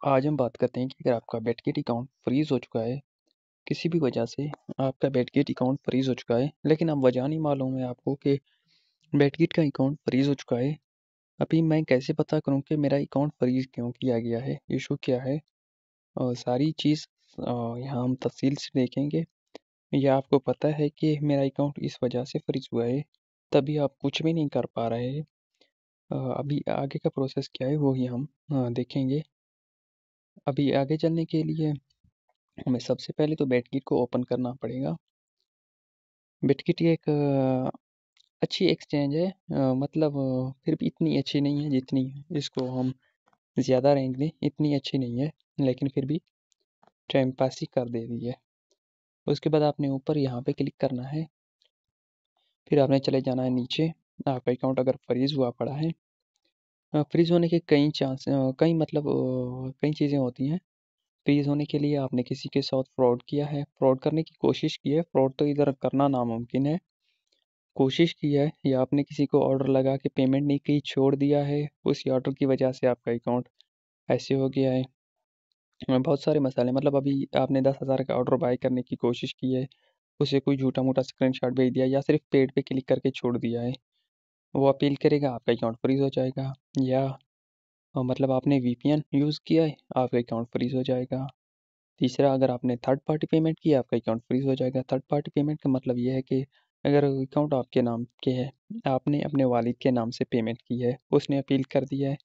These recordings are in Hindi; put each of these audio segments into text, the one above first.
आज हम बात करते हैं कि अगर आपका बेटकिट अकाउंट फ्रीज हो चुका है, किसी भी वजह से आपका बेटकिट अकाउंट फ्रीज हो चुका है, लेकिन अब वजह नहीं मालूम है आपको कि बेटकिट का अकाउंट फ्रीज हो चुका है। अभी मैं कैसे पता करूं कि मेरा अकाउंट फ्रीज क्यों किया गया है, इशू क्या है? सारी चीज़ यहाँ हम तफसील से देखेंगे। या आपको पता है कि मेरा अकाउंट इस वजह से फ्रीज हुआ है, तभी आप कुछ भी नहीं कर पा रहे हैं। अभी आगे का प्रोसेस क्या है वो ही हम देखेंगे। अभी आगे चलने के लिए हमें सबसे पहले तो बेटकिट को ओपन करना पड़ेगा। बेटकिट एक अच्छी एक्सचेंज है, मतलब फिर भी इतनी अच्छी नहीं है जितनी इसको हम ज़्यादा रैंक दें, इतनी अच्छी नहीं है, लेकिन फिर भी टाइम पास ही कर दे रही है। उसके बाद आपने ऊपर यहाँ पे क्लिक करना है, फिर आपने चले जाना है नीचे। आपका अकाउंट अगर फ्रीज हुआ पड़ा है, फ्रीज होने के कई चांस कई मतलब कई चीज़ें होती हैं। फ्रीज होने के लिए आपने किसी के साथ फ्रॉड किया है, फ्रॉड करने की कोशिश की है, फ्रॉड तो इधर करना नामुमकिन है, कोशिश की है, या आपने किसी को ऑर्डर लगा के पेमेंट नहीं की, छोड़ दिया है, उसी ऑर्डर की वजह से आपका अकाउंट ऐसे हो गया है। बहुत सारे मसाले, मतलब अभी आपने 10,000 का ऑर्डर बाय करने की कोशिश की है, उसे कोई झूठा मूठा स्क्रीनशॉट भेज दिया या सिर्फ पेड पे क्लिक करके छोड़ दिया है, वो अपील करेगा, आपका अकाउंट फ्रीज हो जाएगा। या मतलब आपने वीपीएन यूज़ किया है, आपका अकाउंट फ्रीज हो जाएगा। तीसरा, अगर आपने थर्ड पार्टी पेमेंट की, आपका अकाउंट फ्रीज हो जाएगा। थर्ड पार्टी पेमेंट का मतलब ये है कि अगर अकाउंट आपके नाम के है, आपने अपने वालिद के नाम से पेमेंट की है, उसने अपील कर दिया है,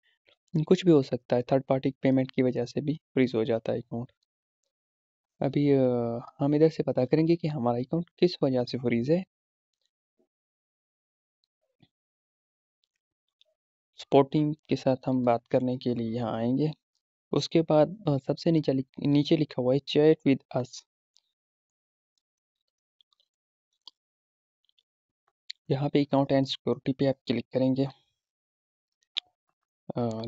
कुछ भी हो सकता है, थर्ड पार्टी पेमेंट की वजह से भी फ्रीज हो जाता है अकाउंट। अभी हम इधर से पता करेंगे कि हमारा अकाउंट किस वजह से फ्रीज है। सपोर्टिंग के साथ हम बात करने के लिए यहाँ आएंगे। उसके बाद सबसे नीचे लिखा हुआ है चैट विद अस। यहाँ पे अकाउंट एंड सिक्योरिटी पे आप क्लिक करेंगे।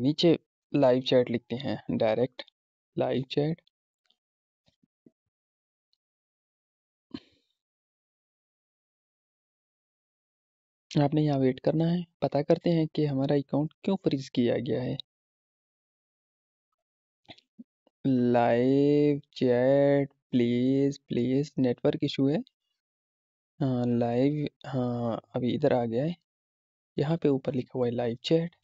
नीचे लाइव चैट लिखते हैं, डायरेक्ट लाइव चैट। आपने यहाँ वेट करना है, पता करते हैं कि हमारा अकाउंट क्यों फ्रीज किया गया है। Live chat please please, network issue है। हाँ लाइव, हाँ अभी इधर आ गया है, यहाँ पे ऊपर लिखा हुआ है लाइव चैट।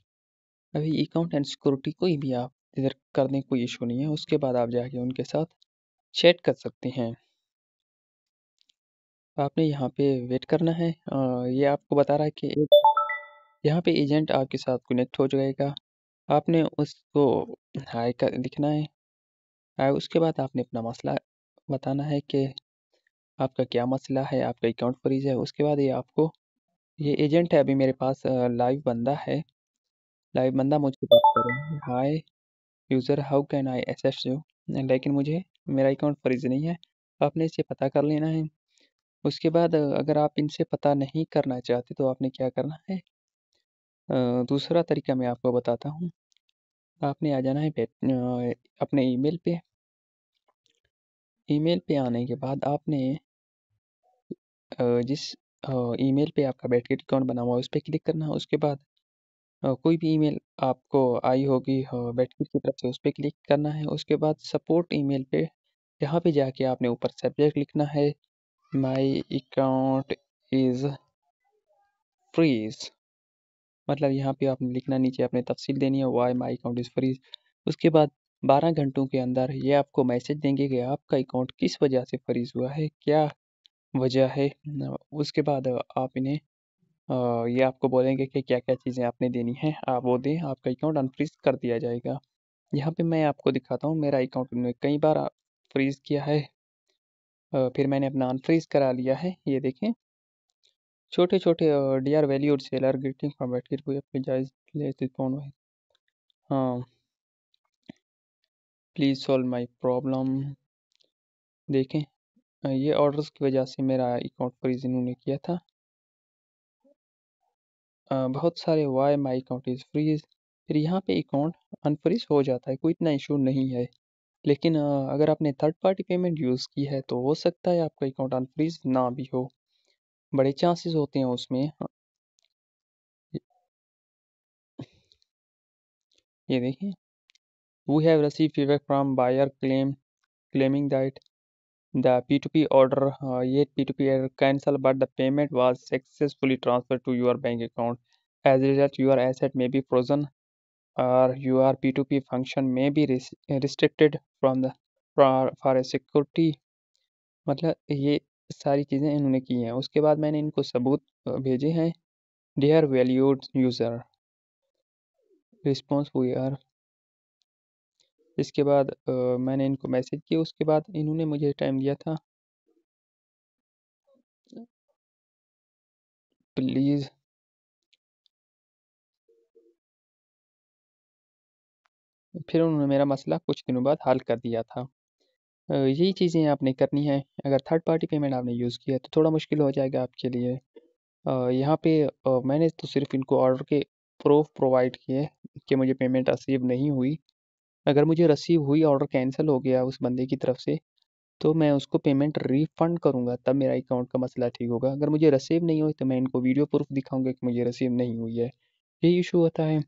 अभी अकाउंट एंड सिक्योरिटी कोई भी आप इधर कर दें, कोई इशू नहीं है, उसके बाद आप जाके उनके साथ चैट कर सकते हैं। आपने यहाँ पे वेट करना है। ये आपको बता रहा है कि यहाँ पे एजेंट आपके साथ कनेक्ट हो जाएगा, आपने उसको हाय कर लिखना है। हाय, उसके बाद आपने अपना मसला बताना है कि आपका क्या मसला है, आपका अकाउंट फ्रीज है। उसके बाद ये आपको, ये एजेंट है अभी मेरे पास, लाइव बंदा है, लाइव बंदा मुझसे बात कर रहा है। Hi user, how can I assist you, लेकिन मुझे मेरा अकाउंट फ्रीज नहीं है, आपने इसे पता कर लेना है। उसके बाद अगर आप इनसे पता नहीं करना चाहते तो आपने क्या करना है, दूसरा तरीका मैं आपको बताता हूँ। आपने आ जाना है अपने ईमेल पे। ईमेल पे आने के बाद आपने जिस ईमेल पे आपका बैटगेट अकाउंट बना हुआ है उस पर क्लिक करना है। उसके बाद कोई भी ईमेल आपको आई होगी बैटगेट की तरफ से, उस पर क्लिक करना है। उसके बाद सपोर्ट ईमेल पे, यहाँ पे जाके आपने ऊपर सब्जेक्ट लिखना है माई अकाउंट इज़ फ्रीज, मतलब यहाँ पे आपने लिखना, नीचे आपने तफसील देनी है why my account is freeze. उसके बाद 12 घंटों के अंदर ये आपको मैसेज देंगे कि आपका अकाउंट किस वजह से फ्रीज हुआ है, क्या वजह है। उसके बाद आप इन्हें ये आपको बोलेंगे कि क्या क्या चीज़ें आपने देनी है, आप वो दें, आपका अकाउंट अनफ्रीज कर दिया जाएगा। यहाँ पे मैं आपको दिखाता हूँ, मेरा अकाउंट ने कई बार फ्रीज किया है, फिर मैंने अपना अनफ्रीज करा लिया है। ये देखें, छोटे छोटे dear valued seller greeting from बैटकिट को अपनी जायज ले फोन है। हाँ, प्लीज़ सॉल्व माई प्रॉब्लम। देखें, ये ऑर्डर्स की वजह से मेरा अकाउंट फ्रीज इन्होंने किया था। बहुत सारे why my account is freeze, फिर यहाँ पे अकाउंट अनफ्रीज हो जाता है, कोई इतना इशू नहीं है। लेकिन अगर आपने थर्ड पार्टी पेमेंट यूज़ की है तो हो सकता है आपका अकाउंट अनफ्रीज ना भी हो, बड़े चांसेस होते हैं उसमें। ये देखें, We have received feedback from buyer claiming that the P2P order, yet P2P order cancelled, but the payment was successfully transferred to your bank account. As a result, your asset may be frozen or your P2P function may be restricted from the for a security। मतलब ये सारी चीज़ें इन्होंने की हैं। उसके बाद मैंने इनको सबूत भेजे हैं। Dear valued user, response we are. इसके बाद मैंने इनको मैसेज किया। उसके बाद इन्होंने मुझे टाइम दिया था, प्लीज़ फिर उन्होंने मेरा मसला कुछ दिनों बाद हल कर दिया था। यही चीज़ें आपने करनी है। अगर थर्ड पार्टी पेमेंट आपने यूज़ किया तो थोड़ा मुश्किल हो जाएगा आपके लिए। यहाँ पे मैंने तो सिर्फ इनको ऑर्डर के प्रूफ प्रोवाइड किए कि मुझे पेमेंट रिसीव नहीं हुई। अगर मुझे रिसीव हुई, ऑर्डर कैंसिल हो गया उस बंदे की तरफ से, तो मैं उसको पेमेंट रिफ़ंड करूँगा, तब मेरा अकाउंट का मसला ठीक होगा। अगर मुझे रिसीव नहीं हुई तो मैं इनको वीडियो प्रूफ दिखाऊँगा कि मुझे रिसीव नहीं हुई है। यही इशू होता है।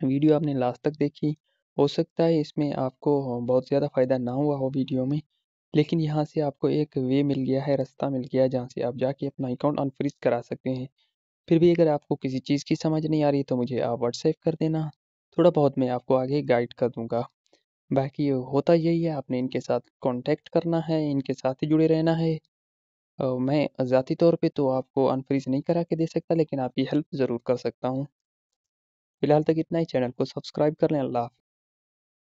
वीडियो आपने लास्ट तक देखी, हो सकता है इसमें आपको बहुत ज़्यादा फ़ायदा ना हुआ हो वीडियो में, लेकिन यहाँ से आपको एक वे मिल गया है, रास्ता मिल गया है जहाँ से आप जाके अपना अकाउंट अनफ्रीज़ करा सकते हैं। फिर भी अगर आपको किसी चीज़ की समझ नहीं आ रही तो मुझे आप व्हाट्सएप कर देना, थोड़ा बहुत मैं आपको आगे गाइड कर दूँगा। बाकी होता यही है, आपने इनके साथ कॉन्टैक्ट करना है, इनके साथ ही जुड़े रहना है। मैं ज़ाती तौर पे तो आपको अनफ्रीज़ नहीं करा के दे सकता, लेकिन आपकी हेल्प ज़रूर कर सकता हूँ। फिलहाल तक इतना ही। चैनल को सब्सक्राइब कर लें। अल्लाह हाफ़िज़।